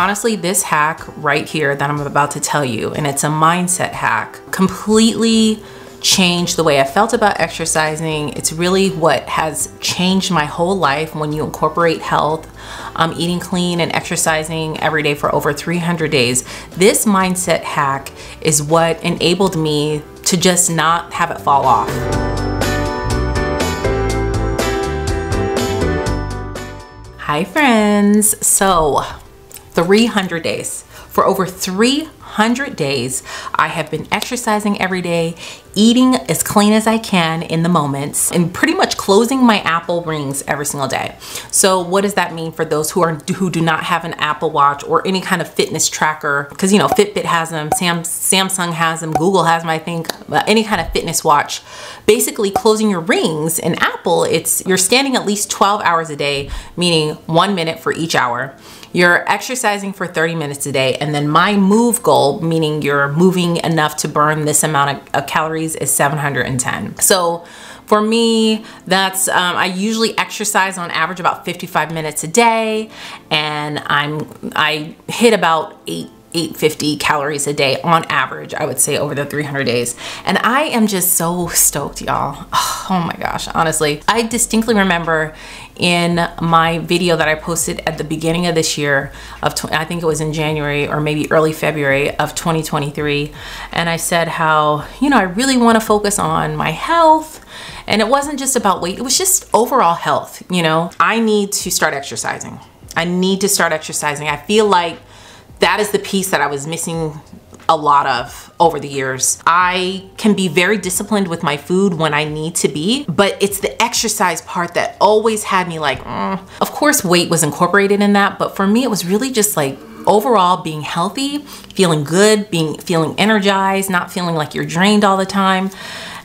Honestly, this hack right here that I'm about to tell you, and it's a mindset hack, completely changed the way I felt about exercising. It's really what has changed my whole life when you incorporate health, eating clean and exercising every day for over 300 days. This mindset hack is what enabled me to just not have it fall off. Hi friends. So 300 days. For over 300 days, I have been exercising every day, eating as clean as I can in the moments, and pretty much closing my Apple rings every single day. So what does that mean for those who do not have an Apple Watch or any kind of fitness tracker? Because, you know, Fitbit has them, Samsung has them, Google has them, I think, any kind of fitness watch. Basically, closing your rings in Apple, you're standing at least 12 hours a day, meaning 1 minute for each hour. You're exercising for 30 minutes a day, and then my move goal, meaning you're moving enough to burn this amount of calories, is 710. So for me, that's I usually exercise on average about 55 minutes a day, and I hit about 850 calories a day on average, I would say, over the 300 days. And I am just so stoked, y'all. Oh my gosh, honestly. I distinctly remember in my video that I posted at the beginning of this year, I think it was in January or maybe early February of 2023. And I said how, you know, I really want to focus on my health. And it wasn't just about weight, it was just overall health. You know, I need to start exercising. I need to start exercising. I feel like that is the piece that I was missing a lot of over the years. I can be very disciplined with my food when I need to be, but it's the exercise part that always had me like, Of course, weight was incorporated in that, but for me, it was really just like overall being healthy, feeling good, feeling energized, not feeling like you're drained all the time.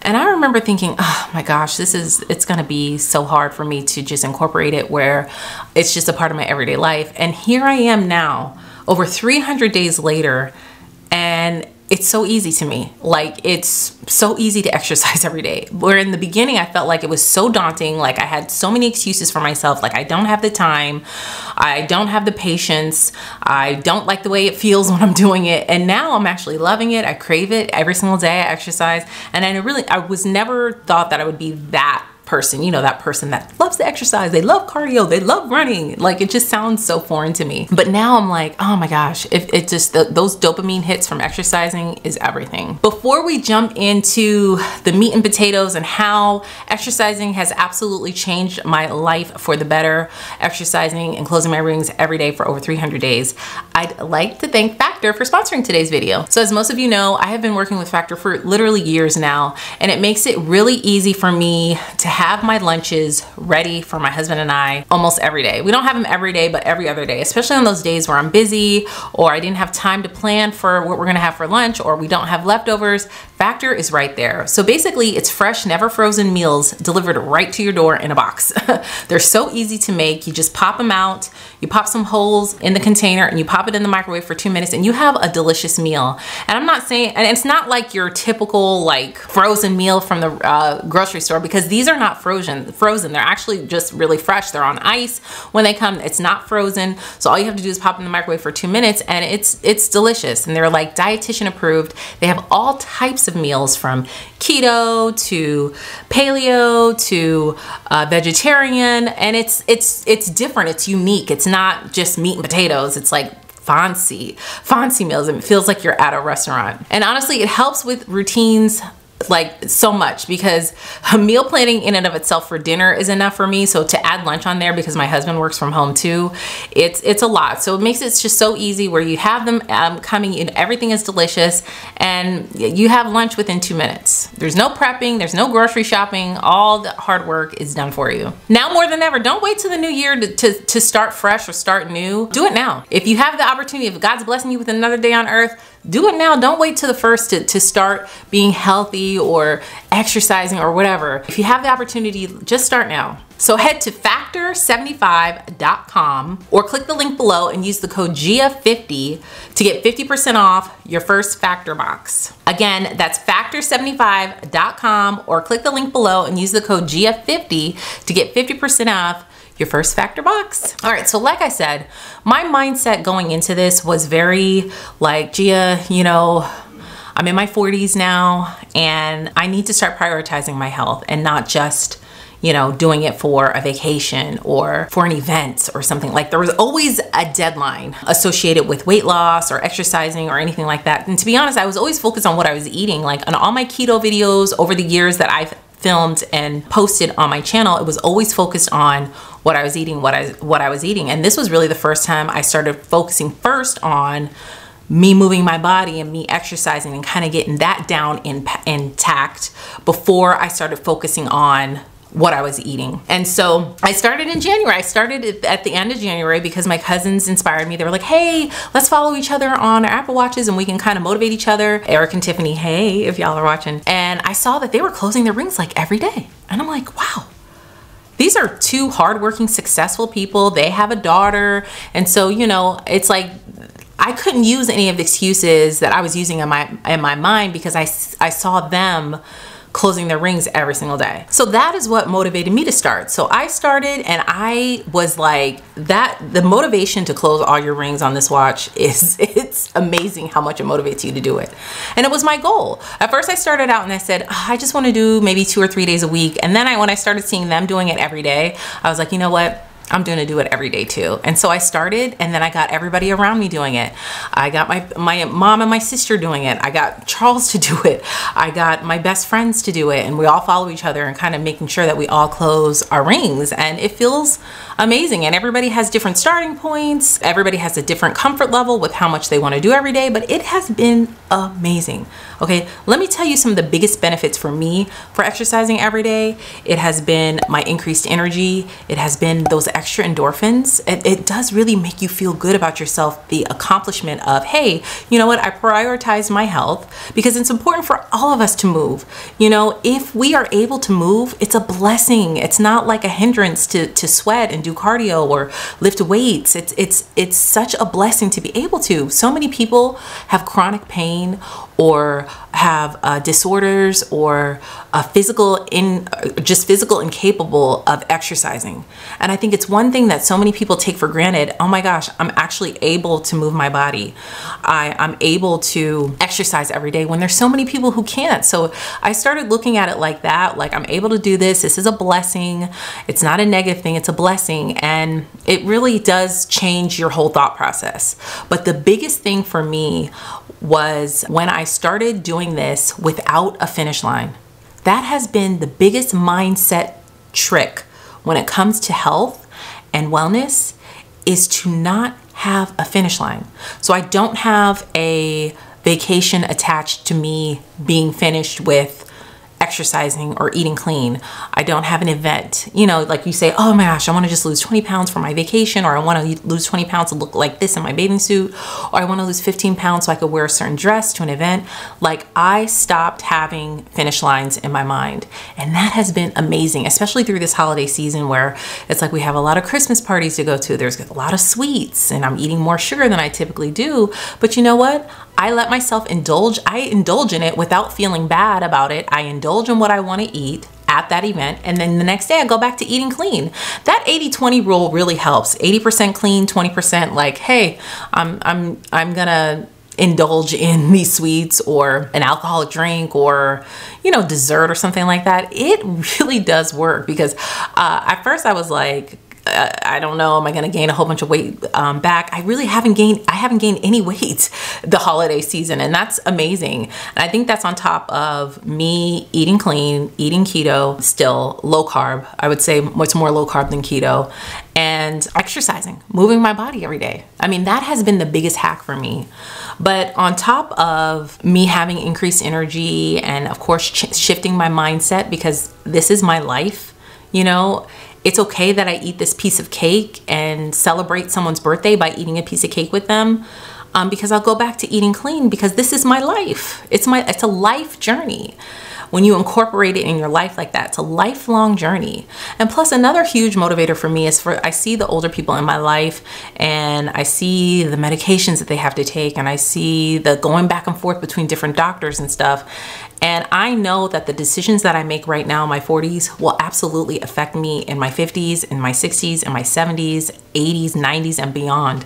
And I remember thinking, oh my gosh, it's gonna be so hard for me to just incorporate it where it's just a part of my everyday life. And here I am now, over 300 days later, and it's so easy to me. Like, it's so easy to exercise every day. Where in the beginning, I felt like it was so daunting. Like, I had so many excuses for myself. Like, I don't have the time. I don't have the patience. I don't like the way it feels when I'm doing it. And now I'm actually loving it. I crave it every single day. I exercise. And I was never thought that I would be that person, you know, that person that loves to exercise, they love cardio, they love running. Like, it just sounds so foreign to me. But now I'm like, oh my gosh, if it just, those dopamine hits from exercising is everything. Before we jump into the meat and potatoes and how exercising has absolutely changed my life for the better, exercising and closing my rings every day for over 300 days, I'd like to thank Factor for sponsoring today's video. So as most of you know, I have been working with Factor for literally years now, and it makes it really easy for me to have my lunches ready for my husband and I almost every day. We don't have them every day, but every other day, especially on those days where I'm busy or I didn't have time to plan for what we're gonna have for lunch, or we don't have leftovers. Factor is right there. So basically, it's fresh, never frozen meals delivered right to your door in a box. They're so easy to make. You just pop them out, you pop some holes in the container, and you pop it in the microwave for 2 minutes, and you have a delicious meal. And I'm not saying, and it's not like your typical like frozen meal from the grocery store, because these are not frozen. They're actually just really fresh. They're on ice when they come. It's not frozen. So all you have to do is pop in the microwave for 2 minutes, and it's delicious. And they're like dietitian approved. They have all types of meals, from keto to paleo to vegetarian, and it's different. It's unique. It's not just meat and potatoes. It's like fancy meals. It feels like you're at a restaurant. And honestly, it helps with routines like so much, because meal planning in and of itself for dinner is enough for me. So to add lunch on there, because my husband works from home too, it's a lot. So it makes it just so easy where you have them coming in, everything is delicious, and you have lunch within 2 minutes. There's no prepping, there's no grocery shopping, all the hard work is done for you. Now more than ever, don't wait till the new year to start fresh or start new. Do it now. If you have the opportunity, if God's blessing you with another day on earth, do it now. Don't wait till the first to start being healthy or exercising or whatever. If you have the opportunity, just start now. So head to factor75.com or click the link below and use the code GIA50 to get 50% off your first Factor box. Again, that's factor75.com or click the link below and use the code GIA50 to get 50% off your first factor box. All right, so like I said, my mindset going into this was very like, Gia, you know, I'm in my 40s now and I need to start prioritizing my health and not just, you know, doing it for a vacation or for an event or something. Like there was always a deadline associated with weight loss or exercising or anything like that. And to be honest, I was always focused on what I was eating. Like on all my keto videos over the years that I've filmed and posted on my channel, it was always focused on what I was eating, what I was eating. And this was really the first time I started focusing first on me moving my body and me exercising and kind of getting that down intact before I started focusing on what I was eating. And so I started in January. I started at the end of January because my cousins inspired me. They were like, hey, let's follow each other on our Apple Watches and we can kind of motivate each other. Eric and Tiffany, hey, if y'all are watching. And I saw that they were closing their rings like every day. And I'm like, wow, these are two hardworking, successful people. They have a daughter. And so, you know, it's like, I couldn't use any of the excuses that I was using in my mind because I saw them closing their rings every single day. So that is what motivated me to start. So I started and I was like, the motivation to close all your rings on this watch it's amazing how much it motivates you to do it. And it was my goal. At first I started out and I said, oh, I just want to do maybe 2 or 3 days a week. And then when I started seeing them doing it every day, I was like, you know what? I'm going to do it every day too. And so I started and then I got everybody around me doing it. I got my mom and my sister doing it. I got Charles to do it. I got my best friends to do it. And we all follow each other and kind of making sure that we all close our rings. And it feels amazing. And everybody has different starting points. Everybody has a different comfort level with how much they want to do every day, but it has been amazing. Okay, let me tell you some of the biggest benefits for me for exercising every day. It has been my increased energy. It has been those extra endorphins. It does really make you feel good about yourself. The accomplishment of, hey, you know what? I prioritize my health because it's important for all of us to move. You know, if we are able to move, it's a blessing. It's not like a hindrance to sweat and do cardio or lift weights. It's such a blessing to be able to. So many people have chronic pain or have disorders or just physical incapable of exercising. And I think it's one thing that so many people take for granted. Oh my gosh, I'm actually able to move my body. I'm able to exercise every day when there's so many people who can't. So I started looking at it like that, like I'm able to do this. This is a blessing. It's not a negative thing, it's a blessing. And it really does change your whole thought process. But the biggest thing for me was when I started doing this without a finish line. That has been the biggest mindset trick when it comes to health and wellness, is to not have a finish line. So I don't have a vacation attached to me being finished with exercising or eating clean. I don't have an event, you know, like you say, oh my gosh, I want to just lose 20 pounds for my vacation, or I want to lose 20 pounds to look like this in my bathing suit, or I want to lose 15 pounds so I could wear a certain dress to an event. Like I stopped having finish lines in my mind. And that has been amazing, especially through this holiday season where it's like we have a lot of Christmas parties to go to. There's a lot of sweets and I'm eating more sugar than I typically do. But you know what? I let myself indulge. I indulge in it without feeling bad about it. I indulge in what I want to eat at that event. And then the next day I go back to eating clean. That 80-20 rule really helps. 80% clean, 20% like, hey, I'm gonna indulge in these sweets or an alcoholic drink or, you know, dessert or something like that. It really does work because at first I was like, I don't know, am I gonna gain a whole bunch of weight back? I haven't gained any weight the holiday season, and that's amazing. And I think that's on top of me eating clean, eating keto, still low carb. I would say much more low carb than keto, and exercising, moving my body every day. I mean, that has been the biggest hack for me. But on top of me having increased energy and of course shifting my mindset, because this is my life, you know, it's okay that I eat this piece of cake and celebrate someone's birthday by eating a piece of cake with them, because I'll go back to eating clean because this is my life. It's a life journey. when you incorporate it in your life like that, it's a lifelong journey. And plus, another huge motivator for me is I see the older people in my life, and I see the medications that they have to take, and I see the going back and forth between different doctors and stuff. And I know that the decisions that I make right now in my 40s will absolutely affect me in my 50s, in my 60s, in my 70s, 80s, 90s, and beyond.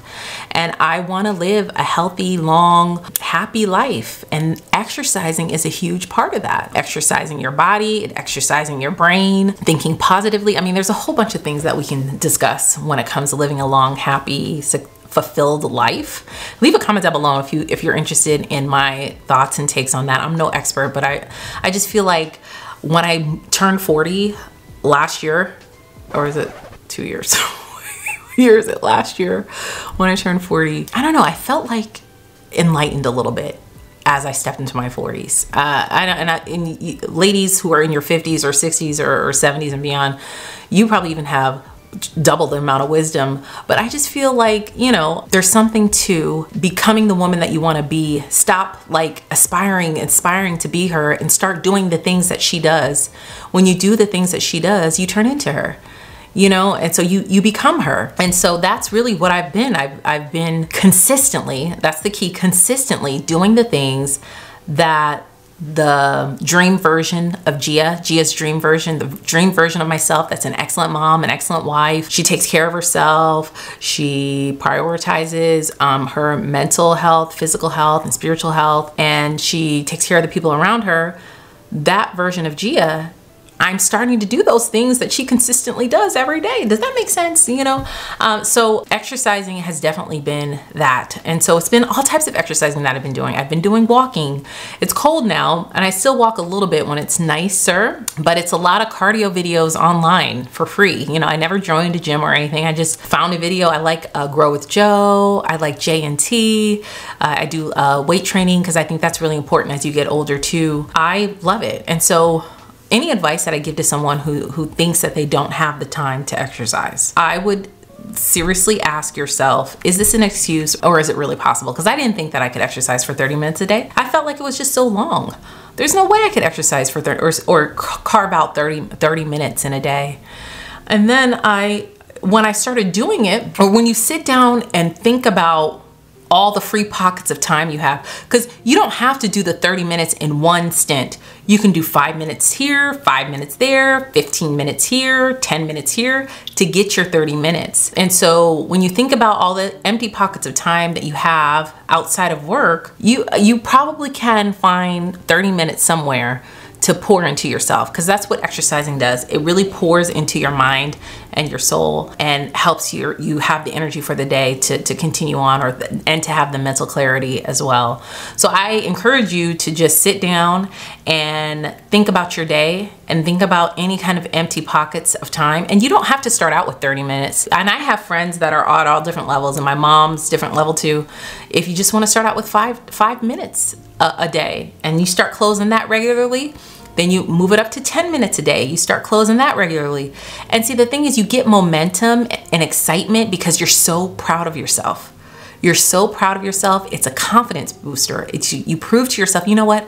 And I want to live a healthy, long, happy life. And exercising is a huge part of that. Exercising your body, exercising your brain, thinking positively. I mean, there's a whole bunch of things that we can discuss when it comes to living a long, happy, fulfilled life. Leave a comment down below if you're interested in my thoughts and takes on that. I'm no expert, but I just feel like when I turned 40 last year, or is it 2 years? Year is it last year when I turned 40? I don't know. I felt like enlightened a little bit as I stepped into my 40s. And ladies who are in your 50s or 60s or 70s and beyond, you probably even have double the amount of wisdom. But I just feel like, you know, there's something to becoming the woman that you want to be. Stop like aspiring to be her and start doing the things that she does. When you do the things that she does, you turn into her, you know, and so you become her. And so that's really what I've been. I've been consistently, that's the key, consistently doing the things that the dream version of Gia's dream version, the dream version of myself that's an excellent mom, an excellent wife. She takes care of herself. She prioritizes her mental health, physical health, and spiritual health, and she takes care of the people around her. That version of Gia, I'm starting to do those things that she consistently does every day. Does that make sense? You know, so exercising has definitely been that. And so it's been all types of exercising that I've been doing. I've been doing walking. It's cold now, and I still walk a little bit when it's nicer, but it's a lot of cardio videos online for free. You know, I never joined a gym or anything. I just found a video. I like Grow with Joe. I like J&T. I do weight training because I think that's really important as you get older too. I love it. And so any advice that I give to someone who thinks that they don't have the time to exercise, I would seriously ask yourself, is this an excuse or is it really possible? Because I didn't think that I could exercise for 30 minutes a day. I felt like it was just so long. There's no way I could exercise for 30 or carve out 30 minutes in a day. And then when I started doing it, or when you sit down and think about all the free pockets of time you have, because you don't have to do the 30 minutes in one stint. You can do 5 minutes here, 5 minutes there, 15 minutes here, 10 minutes here to get your 30 minutes. And so when you think about all the empty pockets of time that you have outside of work, you probably can find 30 minutes somewhere to pour into yourself, because that's what exercising does. It really pours into your mind and your soul and helps you have the energy for the day to continue on, and to have the mental clarity as well. So I encourage you to just sit down and think about your day and think about any kind of empty pockets of time. And you don't have to start out with 30 minutes. And I have friends that are at all different levels, and my mom's different level too. If you just want to start out with five minutes a day, and you start closing that regularly, then you move it up to 10 minutes a day. You start closing that regularly. And see, the thing is, you get momentum and excitement because you're so proud of yourself. You're so proud of yourself. It's a confidence booster. You prove to yourself, you know what?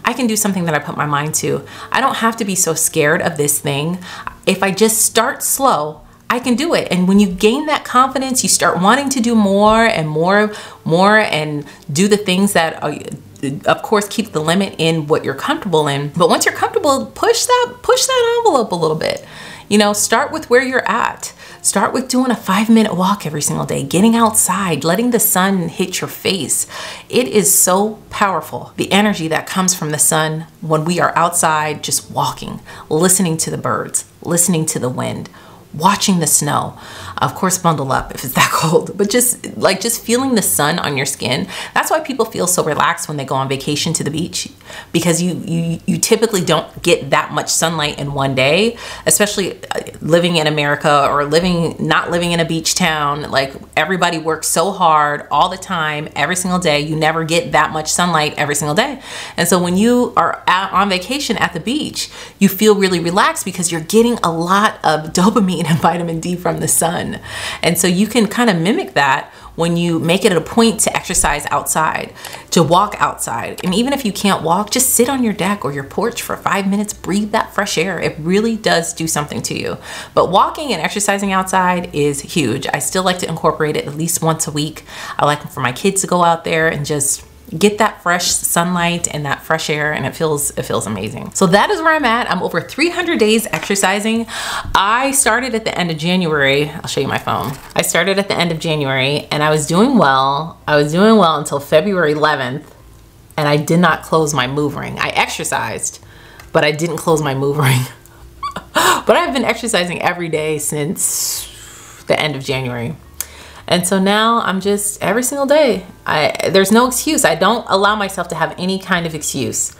I can do something that I put my mind to. I don't have to be so scared of this thing. If I just start slow, I can do it. And when you gain that confidence, you start wanting to do more and more and do the things that of course keep the limit in what you're comfortable in. But once you're comfortable, push that envelope a little bit. You know, start with where you're at. Start with doing a 5-minute walk every single day, getting outside, letting the sun hit your face. It is so powerful, the energy that comes from the sun when we are outside just walking, listening to the birds, listening to the wind, watching the snow. Of course, bundle up if it's that cold, but just feeling the sun on your skin. That's why people feel so relaxed when they go on vacation to the beach, because you typically don't get that much sunlight in one day, especially living in America or not living in a beach town. Like, everybody works so hard all the time, every single day. You never get that much sunlight every single day. And so when you are out on vacation at the beach, you feel really relaxed because you're getting a lot of dopamine and vitamin D from the sun. And so you can kind of mimic that when you make it a point to exercise outside, to walk outside. And even if you can't walk, just sit on your deck or your porch for 5 minutes, breathe that fresh air. It really does do something to you. But walking and exercising outside is huge. I still like to incorporate it at least once a week. I like for my kids to go out there and just get that fresh sunlight and that fresh air, and it feels amazing. So that is where I'm at. I'm over 300 days exercising. I started at the end of January. I'll show you my phone. I started at the end of January and I was doing well. I was doing well until February 11th, and I did not close my move ring. I exercised, but I didn't close my move ring. But I've been exercising every day since the end of January. And so now I'm just every single day. There's no excuse. I don't allow myself to have any kind of excuse.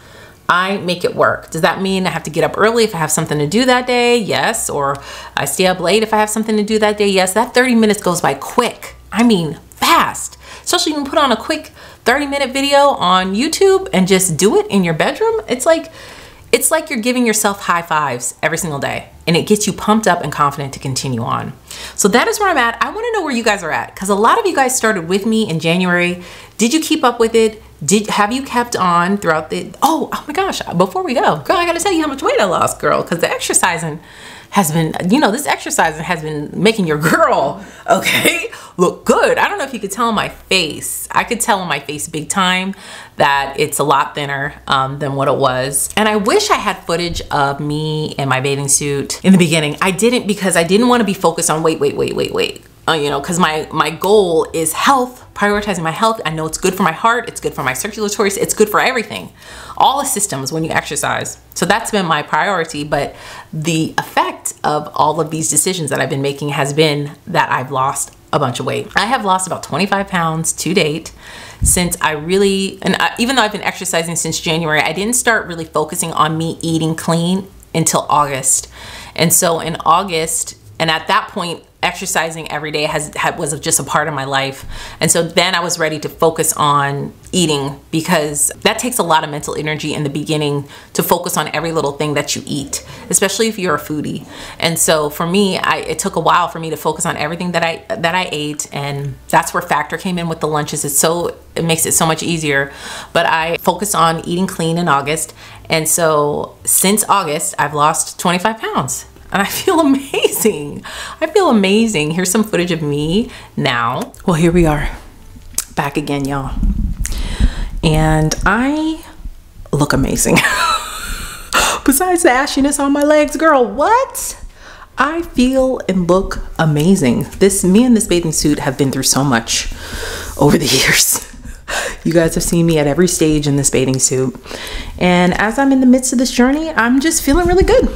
I make it work. Does that mean I have to get up early if I have something to do that day? Yes. Or I stay up late if I have something to do that day? Yes. That 30 minutes goes by quick. I mean, fast. Especially you can put on a quick 30-minute video on YouTube and just do it in your bedroom. It's like you're giving yourself high fives every single day, and it gets you pumped up and confident to continue on. So that is where I'm at. I want to know where you guys are at, because a lot of you guys started with me in January. Did you keep up with it? Have you kept on throughout the, oh my gosh, before we go, girl, I got to tell you how much weight I lost, girl, because the exercising has been, this exercising has been making your girl, okay, look good. I don't know if you could tell on my face. I could tell on my face big time that it's a lot thinner than what it was. And I wish I had footage of me in my bathing suit in the beginning. I didn't, because I didn't want to be focused on weight. Because my goal is health, prioritizing my health. I know it's good for my heart, it's good for my circulatory, it's good for everything, all the systems when you exercise. So that's been my priority. But the effect of all of these decisions that I've been making has been that I've lost a bunch of weight. I have lost about 25 pounds to date since even though I've been exercising since January, I didn't start really focusing on me eating clean until August. And so in August, and at that point, exercising every day was just a part of my life. And so then I was ready to focus on eating, because that takes a lot of mental energy in the beginning to focus on every little thing that you eat, especially if you're a foodie. And so for me, it took a while for me to focus on everything that I ate, and that's where Factor came in with the lunches. It makes it so much easier. But I focused on eating clean in August. And so since August, I've lost 25 pounds. And I feel amazing. I feel amazing. Here's some footage of me now. Well, here we are, back again, y'all. And I look amazing. Besides the ashiness on my legs, girl, what? I feel and look amazing. Me and this bathing suit have been through so much over the years. You guys have seen me at every stage in this bathing suit. And as I'm in the midst of this journey, I'm just feeling really good.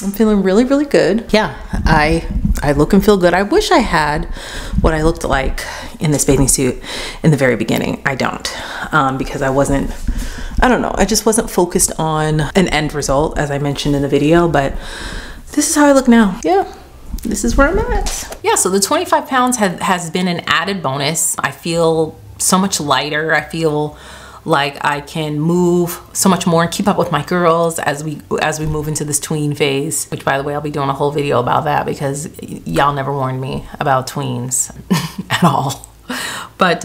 I'm feeling really, really good. Yeah, I look and feel good. I wish I had what I looked like in this bathing suit in the very beginning. I don't, because I don't know. I just wasn't focused on an end result, as I mentioned in the video, but this is how I look now. Yeah, this is where I'm at. Yeah, so the 25 pounds has been an added bonus. I feel so much lighter. I feel like I can move so much more and keep up with my girls as we move into this tween phase, which, by the way, I'll be doing a whole video about that, because y'all never warned me about tweens at all. But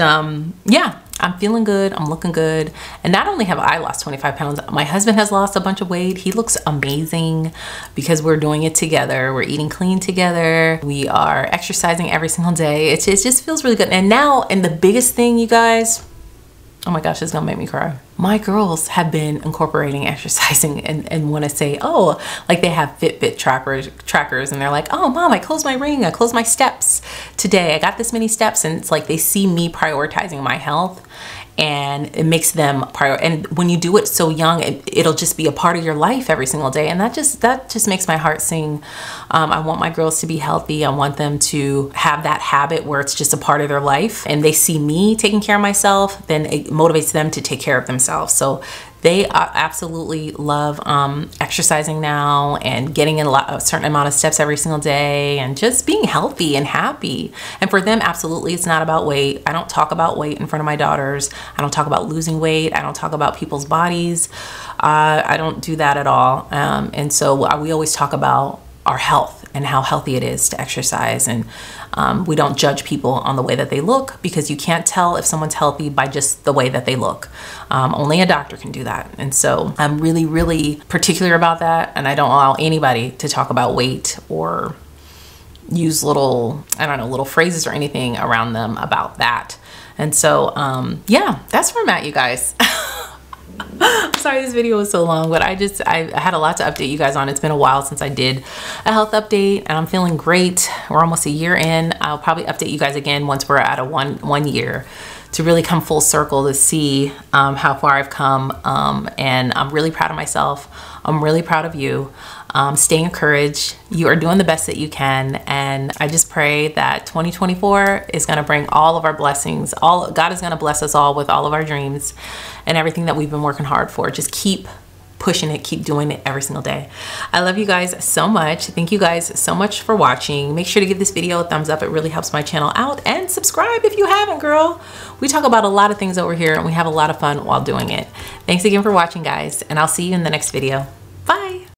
yeah, I'm feeling good. I'm looking good. And not only have I lost 25 pounds, my husband has lost a bunch of weight. He looks amazing because we're doing it together. We're eating clean together. We are exercising every single day. It just feels really good. And now, and the biggest thing, you guys, oh my gosh, it's gonna make me cry. My girls have been incorporating exercising and want to say, oh, like they have Fitbit trackers, and they're like, oh, mom, I closed my ring, I closed my steps today, I got this many steps. And it's like they see me prioritizing my health, and it makes them and when you do it so young, it'll just be a part of your life every single day. And that just makes my heart sing. I want my girls to be healthy. I want them to have that habit where it's just a part of their life, and they see me taking care of myself, then it motivates them to take care of themselves. So they absolutely love exercising now and getting in a certain amount of steps every single day and just being healthy and happy. And for them, absolutely, it's not about weight. I don't talk about weight in front of my daughters. I don't talk about losing weight. I don't talk about people's bodies. I don't do that at all. And so we always talk about our health and how healthy it is to exercise. And we don't judge people on the way that they look, because you can't tell if someone's healthy by just the way that they look. Only a doctor can do that. And so I'm really, really particular about that. And I don't allow anybody to talk about weight or use little, I don't know, little phrases or anything around them about that. And so, yeah, that's where I'm at, you guys. I'm sorry this video was so long, but I had a lot to update you guys on. It's been a while since I did a health update, and I'm feeling great. We're almost a year in. I'll probably update you guys again once we're at a one year, to really come full circle to see how far I've come. And I'm really proud of myself. I'm really proud of you. Stay encouraged. You are doing the best that you can. And I just pray that 2024 is going to bring all of our blessings. God is going to bless us all with all of our dreams and everything that we've been working hard for. Just keep pushing it, keep doing it every single day. I love you guys so much. Thank you guys so much for watching. Make sure to give this video a thumbs up. It really helps my channel out, and subscribe if you haven't, girl. We talk about a lot of things over here, and we have a lot of fun while doing it. Thanks again for watching, guys, and I'll see you in the next video.